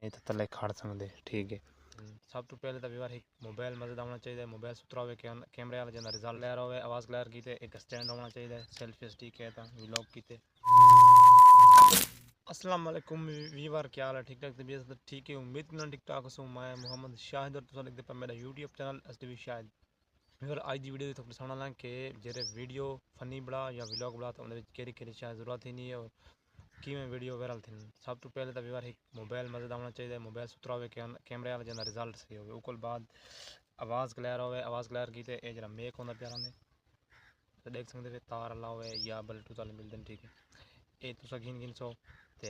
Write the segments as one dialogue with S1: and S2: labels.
S1: ਇਹ ਤਾਂ ਥੱਲੇ ਖੜ ਸਕਦੇ ਠੀਕ ਹੈ। सब तो पहले तो व्यवहार एक मोबाइल मदद होना चाहिए, मोबाइल सुथरा हो कैमरे वाला जिंदा रिजल्ट क्लियर हो, आवाज़ क्लियर की एक स्टैंड होना चाहिए, सेल्फी स्टिक है तो व्लॉग की। अस्सलाम वालेकुम व्यूअर, क्या हाल है? ठीक ठाक तबीयत ठीक है, उम्मीद ना ठीक ठाक हूँ। मैं मोहम्मद शाहिद और तुम देखते मेरा YouTube channel STV Shahid. Viewer आज की वीडियो तो दसाना ला कि जेरे वीडियो फनी बड़ा या व्लॉग बड़ा तो उन्हें केरी केरी शायद ज़रूरत ही नहीं है और कि मैं वीडियो वायरल थी। सब तो पहले तो व्यवहार एक मोबाइल मदद होना चाहिए, मोबाइल सुथरा हो कैमरे वाला जिंदा रिजल्ट सही हो, उसके बाद आवाज़ क्लियर हो, आवाज़ क्लियर की ये जरा मेक होंदा प्यारा ने तो देख सकते तार अला हो या ब्लूटूथ वाले मिलते हैं ठीक है। ये तुसा गिन सो तो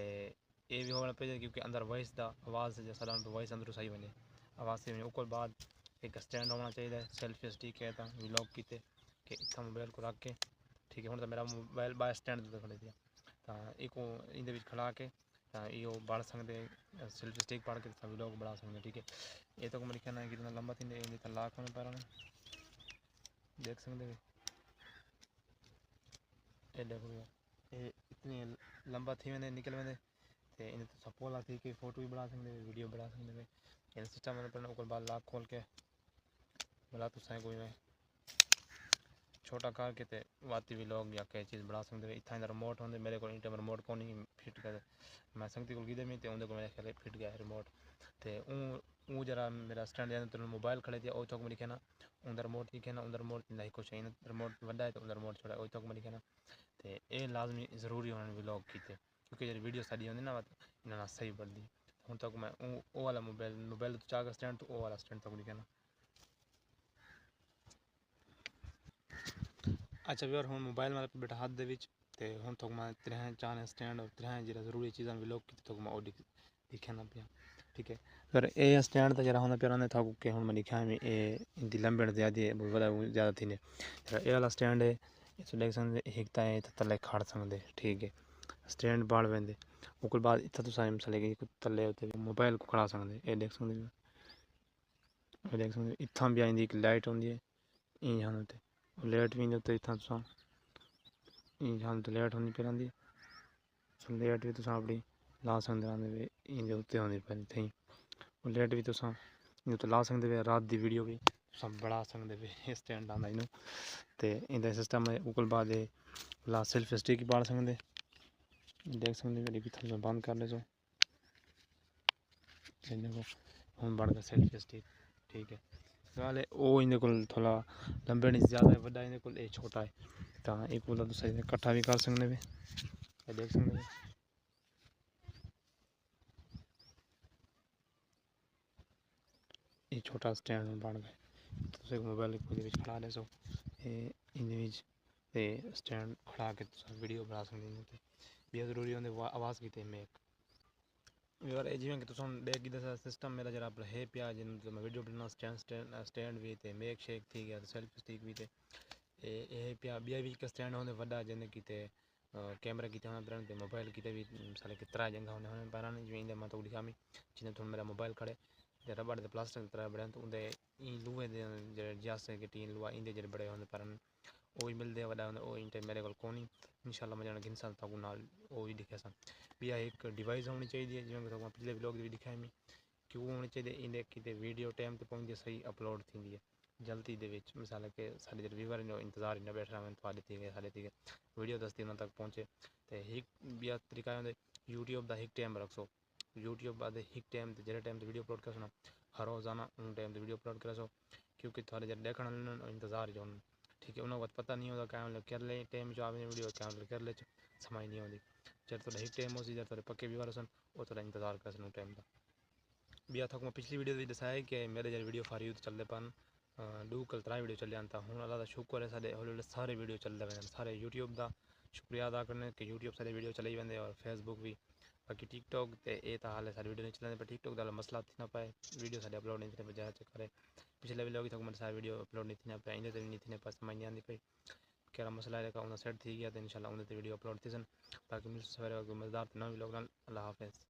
S1: ये भी होना चाहिए क्योंकि अंदर वॉइस दा आवाज़ जो साधारण वॉइस अंदर सही बने आवाज़ से बने। उसके बाद एक स्टैंड होना चाहिए, सेल्फी स्टिक है तो व्लॉग की कि इतना मोबाइल को रख के ठीक है। हूँ तो मेरा मोबाइल बाय स्टैंड तो खड़े दिया तो एक इन खड़ा के यो बढ़ सकते सेल्फी स्टिक पढ़ के व्लॉग बढ़ा सकते ठीक है। ये तो मेरे ख्याल कितना लंबा थी इन लाख होने पर देख सकते ये देखो ये इतनी लंबा थी मैंने निकल मैंने तो इन तो सपोला थी कि फोटो भी बढ़ा सकते वीडियो बढ़ा सकते इन सिस्टम मैंने बाद लाख खोल के बोला तो सही कोई मैं छोटा कार के वाती भी लोग या कई चीज़ बढ़ा सकते इतना रिमोट होंगे मेरे को इंटर रिमोट को नहीं फिट कर मैं संगती को गिदे में तो उन्हें को मेरे ख्याल फिट गया रिमोट तो ऊ जरा मेरा स्टैंड जाने तो मोबाइल खड़े दिया ओ चौक में लिखे ना उधर रिमोट लिखे ना उधर रिमोट नहीं कुछ रिमोट बड़ा है तो उधर रिमोट छोड़ा ओ चौक में लिखे ना तो ये लाजमी ज़रूरी होने व्लॉग की थे क्योंकि जब वीडियो साड़ी होंगी ना इन्होंने सही बढ़ती हूँ तक मैं वो वाला मोबाइल तो चाह स्टैंड तो वो वाला स्टैंड तक लिखे ना। अच्छा व्यूअर हूँ मोबाइल मेरे बैठा हाथ दे तो हूँ तो मैं त्रेह चार स्टैंड और त्रेह जो जरूरी चीज़ा व्लॉग की तो मैं दिखाना पिया ठीक है। फिर ये स्टैंड तो जरा होना प्यारा था कि हूँ मैं दिखाया में इनकी लंबे ज़्यादा थी ये वाला स्टैंड है इस देख सकते हिकता है थले खड़ सकते ठीक है। स्टैंड बाढ़ वेंदे उसके बाद इतना तो साइम चलेगी थले मोबाइल को खड़ा सकते ये देख सकते इतना भी आती एक लाइट होंगी है यहाँ लाइट भी उत्ते इतना तुम यहाँ तो लाइट होनी पैंती लाइट भी तुम अपनी ला सकते इंदे उत्ते होनी पैंती थी लाइट भी तुम तो ला सकते पे रात की वीडियो भी सब बढ़ा सकते पे स्टैंड आंदा इनू तो इंदा सिस्टम है। उसके बाद ला सेल्फी स्टिक पाड़ सकते देख सकते भी थोड़ा बंद कर ले सो हम बढ़ गया सेल्फी स्टिक ठीक है। वाले वो इन को थोड़ा लंबे नहीं ज़्यादा है बड़ा इन को छोटा है तो एक बोला तो सही कट्ठा भी कर सकते वे देख सकते ये छोटा स्टैंड बन गए तो मोबाइल खड़ा ले सो इन स्टैंड खड़ा के वीडियो बना सकते भी जरूरी होंगे आवाज़ की मेक यार जिवें कि तुम देख दसा सिस्टम मेरा जरा है पिया जिन तो मैं वीडियो बनाना स्टैंड भी थे मेक शेक थी गया सेल्फी स्टिक भी थे ये पिया बिया भी स्टैंड होंगे वड्डा जिन्हें कि कैमरा की पे मोबाइल की भी साले कितना जगह होने पैरा जिवें मैं तो दिखा जिन्हें थोड़ा मेरा मोबाइल खड़े रबड़ के प्लास्टिक तरह बड़े तो उनके लूहे जे जासे के टीन लुआ इंदे जे बड़े होंगे पर वो भी मिलते वड्डा होंगे वो इंटे मेरे को कोनी इंशाल्लाह मैं जाना गिन साल तक नाल वो भी दिखे सन भी एक डिवाइस होनी चाहिए जिवें तो पिछले व्लॉग भी दिखाए मैं कि वो होनी चाहिए इंदे कि वीडियो टाइम तो पहुँचती सही अपलोड थी है जल्दी दे मिसाल के सारे जो व्यूवर इंतजार ही बैठ रहा मैं थोड़े थी गए सारे थी गए वीडियो दस्ती उन्होंने तक पहुँचे तो एक भी तरीका होंगे यूट्यूब का एक टाइम रखो यूट्यूब बाद एक टाइम जो टाइम तो वीडियो अपलोड कर सुना हर रोज़ाना उन टाइम तो वीडियो अपलोड कर सो क्योंकि थोड़े जो देखने इंतजार जो ठीक है उन्होंने पता नहीं होता क्या मतलब कर ले टाइम जो आपने वीडियो क्या मतलब कर ले समझ नहीं आती जब थोड़ा एक टाइम हो जब थोड़े पक्के व्यूवर सन वो थोड़ा इंतजार कर सन टाइम का भी थक मैं पिछली वीडियो दसाया कि मेरे जो वीडियो फारी चलते पान दू कल त्रै वीडियो चल जाता हूँ अल्लाह का शुक्र है सारे हौले हौले सारे वीडियो चलते पे सारे यूट्यूब का शुक्रिया अदा करने कि यूट्यूब सारे वीडियो चले वेंदे और फेसबुक भी बाकी टिकटॉक तो ये तो हाल है सारी वीडियो नहीं चलते पर टिकटॉक का मसला थी ना पाए वीडियो सारे अपलोड नहीं थे पे जहाँ चेक करे पिछले व्लॉग तक मैं सारे वीडियो अपलोड नहीं थी पे इन भी नहीं थी पास समझ नहीं आती पई कड़ा मसला है उन्हें सेट थी गया तो इंशाल्लाह उन्हें वीडियो अपलोड थी सन बाकी मिल सवेरे मज़ेदार नवे व्लॉग अल्लाह हाफिज़।